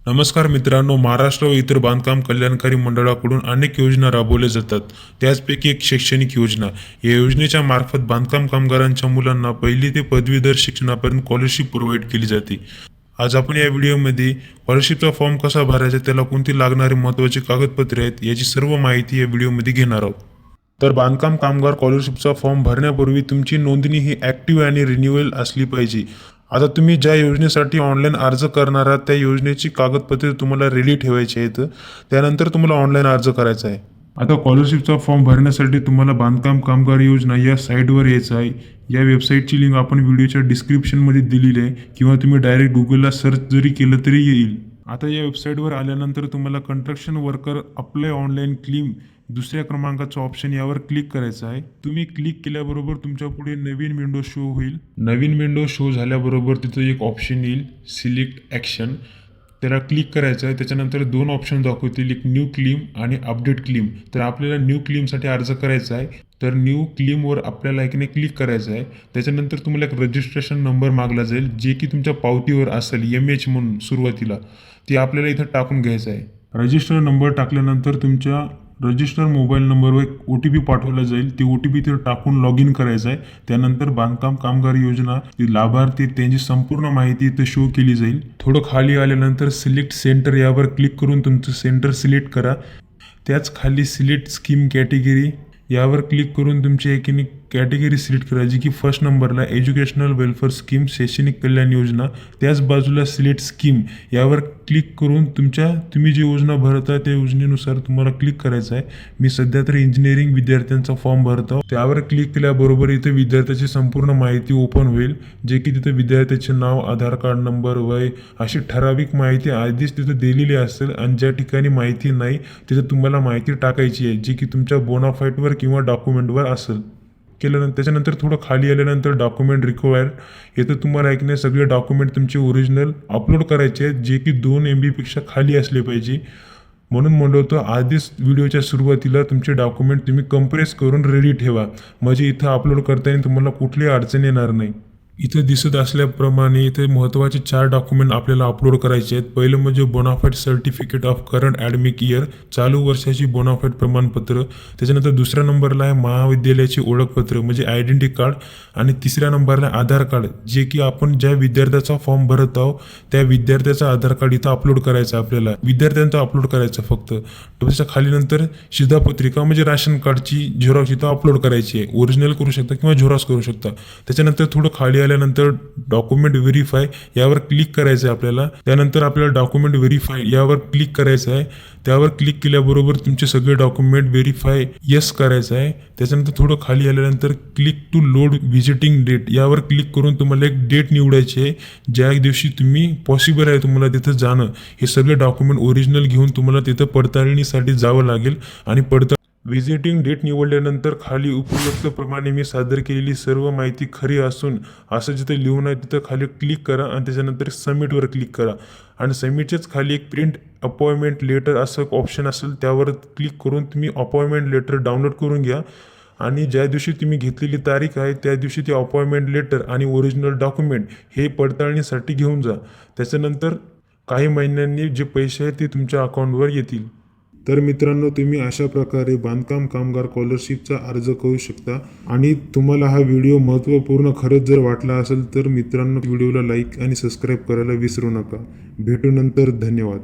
नमस्कार मित्रांनो, महाराष्ट्र व इतर बांधकाम कल्याणकारी मंडळाकडून अनेक योजना राबवल्या जातात. त्याचपैकी एक शैक्षणिक योजना. या योजनेच्या मार्फत बांधकाम कामगारांच्या मुलांना पहिली ते पदवीधर शिक्षणापर्यंत स्कॉलरशिप प्रोव्हाइड केली जाते. आज आपण या व्हिडिओमध्ये स्कॉलरशिपचा फॉर्म कसा भरायचा, त्याला कोणती लागणारी महत्त्वाची कागदपत्रे आहेत, याची सर्व माहिती या व्हिडिओमध्ये घेणार आहोत. तर बांधकाम कामगार स्कॉलरशिपचा फॉर्म भरण्यापूर्वी तुमची नोंदणी ही ॲक्टिव्ह आणि रिन्युअल असली पाहिजे. आता तुम्ही ज्या योजनेसाठी ऑनलाईन अर्ज करणार आहात त्या योजनेची कागदपत्रे तुम्हाला रेडी ठेवायची आहेत. त्यानंतर तुम्हाला ऑनलाईन अर्ज करायचा आहे. आता स्कॉलरशिपचा फॉर्म भरण्यासाठी तुम्हाला बांधकाम कामगार योजना या साईटवर यायचं आहे. या वेबसाईटची लिंक आपण व्हिडिओच्या डिस्क्रिप्शनमध्ये दिलेली आहे किंवा तुम्ही डायरेक्ट गुगलला सर्च जरी केलं तरी येईल. आता या वेबसाईटवर आल्यानंतर तुम्हाला construction worker apply online claim दुसऱ्या क्रमांकाचं ऑप्शन यावर क्लिक करायचं आहे. तुम्ही क्लिक केल्याबरोबर तुमच्या पुढे नवीन विंडो शो होईल. नवीन विंडो शो झाल्याबरोबर तिथं एक ऑप्शन येईल, सिलेक्ट ॲक्शन. त्याला क्लिक करायचं आहे. त्याच्यानंतर दोन ऑप्शन दाखवतील, एक न्यू क्लेम आणि अपडेट क्लेम. तर आपल्याला न्यू क्लेमसाठी अर्ज करायचा आहे, तर न्यू क्लेमवर आपल्याला एकाने क्लिक करायचं आहे. त्याच्यानंतर तुम्हाला एक रजिस्ट्रेशन नंबर मागला जाईल, जे की तुमच्या पावतीवर असेल MH म्हणून सुरुवातीला. ते आपल्याला इथं टाकून घ्यायचं आहे. रजिस्टर नंबर टाकल्यानंतर तुमच्या रजिस्टर मोबाईल नंबरवर एक OTP पाठवला जाईल. ते OTP ते टाकून लॉग इन करायचं आहे. त्यानंतर बांधकाम कामगार योजना लाभार्थी त्यांची संपूर्ण माहिती इथं शो केली जाईल. थोडं खाली आल्यानंतर सिलेक्ट सेंटर यावर क्लिक करून तुमचं सेंटर सिलेक्ट करा. त्याच खाली सिलेक्ट स्कीम कॅटेगरी यावर क्लिक करून तुमची एकीने कॅटेगरी सिलेक्ट करा, जी की फर्स्ट नंबरला एज्युकेशनल वेलफेअर स्कीम, शैक्षणिक कल्याण योजना. त्याच बाजूला सिलेक्ट स्कीम यावर क्लिक करून तुम्ही जी योजना भरता त्या योजनेनुसार तुम्हाला क्लिक करायचं आहे. मी सध्या तर इंजिनिअरिंग विद्यार्थ्यांचा फॉर्म भरतो. त्यावर क्लिक केल्याबरोबर इथे विद्यार्थ्याची संपूर्ण माहिती ओपन होईल, जे की तिथे विद्यार्थ्याचे नाव, आधार कार्ड नंबर, वय अशी ठराविक माहिती आधीच तिथे दिलेली असेल. आणि ज्या ठिकाणी माहिती नाही तिथे तुम्हाला माहिती टाकायची आहे, जी की तुमच्या बोनाफाईटवर किंवा डॉक्युमेंटवर असेल. त्याच्यानंतर थोडं खाली आल्यानंतर डॉक्युमेंट रिक्वायर्ड येतं. तुम्हाला ऐकणे सगळे डॉक्युमेंट तुमचे ओरिजिनल अपलोड करायचे आहेत, जे की 2 MB पेक्षा खाली असले पाहिजे. म्हणून म्हणलं होतं आधीच व्हिडिओच्या सुरुवातीला तुमचे डॉक्युमेंट तुम्ही कंप्रेस करून रेडी ठेवा, म्हणजे इथं अपलोड करताना तुम्हाला कुठलीही अडचण येणार नाही. इथं दिसत असल्याप्रमाणे इथे महत्त्वाचे 4 डॉक्युमेंट आपल्याला अपलोड करायचे आहेत. पहिलं म्हणजे bonafide certificate of current academic year, चालू वर्षाची बोनाफाईड प्रमाणपत्र. त्याच्यानंतर दुसऱ्या नंबरला आहे महाविद्यालयाचे ओळखपत्र म्हणजे आयडेंटिटी कार्ड. आणि तिसऱ्या नंबरला आधार कार्ड, जे की आपण ज्या विद्यार्थ्याचा फॉर्म भरत आहोत त्या विद्यार्थ्याचा आधार कार्ड इथं अपलोड करायचं. आपल्याला विद्यार्थ्यांचं अपलोड करायचं फक्त. त्याच्या खाली नंतर शिधापत्रिका म्हणजे राशन कार्डची झेरॉक्स इथं अपलोड करायची आहे. ओरिजिनल करू शकता किंवा झेरॉक्स करू शकता. त्याच्यानंतर थोडं खाली आल्यानंतर डॉक्युमेंट व्हेरीफाय यावर क्लिक करायचं आहे आपल्याला. त्यानंतर आपल्याला डॉक्युमेंट व्हेरीफाय यावर क्लिक करायचं आहे. त्यावर क्लिक केल्याबरोबर तुमचे सगळे डॉक्युमेंट व्हेरीफाय येस करायचं आहे. त्याच्यानंतर थोडं खाली आल्यानंतर click to load visiting date यावर क्लिक करून तुम्हाला एक डेट निवडायची आहे, ज्या दिवशी तुम्ही पॉसिबल आहे तुम्हाला तिथं जाणं. हे सगळे डॉक्युमेंट ओरिजिनल घेऊन तुम्हाला तिथं पडताळणीसाठी जावं लागेल. आणि व्हिजिटिंग डेट निवडल्यानंतर खाली उपयुक्तप्रमाणे मी सादर केलेली सर्व माहिती खरी असून असं जिथे लिहून आहे तिथं खाली क्लिक करा आणि त्याच्यानंतर सबमिटवर क्लिक करा. आणि सबमिटच्याच खाली एक प्रिंट अपॉइंटमेंट लेटर असं ऑप्शन असेल, त्यावर क्लिक करून तुम्ही अपॉइंटमेंट लेटर डाउनलोड करून घ्या. आणि ज्या दिवशी तुम्ही घेतलेली तारीख आहे त्या दिवशी ते अपॉइंटमेंट लेटर आणि ओरिजिनल डॉक्युमेंट हे पडताळणीसाठी घेऊन जा. त्याच्यानंतर काही महिन्यांनी जे पैसे आहेत ते तुमच्या अकाउंटवर येतील. तर मित्रांनो, तुम्ही अशा प्रकारे बांधकाम कामगार स्कॉलरशिपचा अर्ज करू शकता. आणि तुम्हाला हा व्हिडिओ महत्त्वपूर्ण खरंच जर वाटला असेल तर मित्रांनो व्हिडिओला लाईक आणि सबस्क्राईब करायला विसरू नका. भेटू नंतर. धन्यवाद.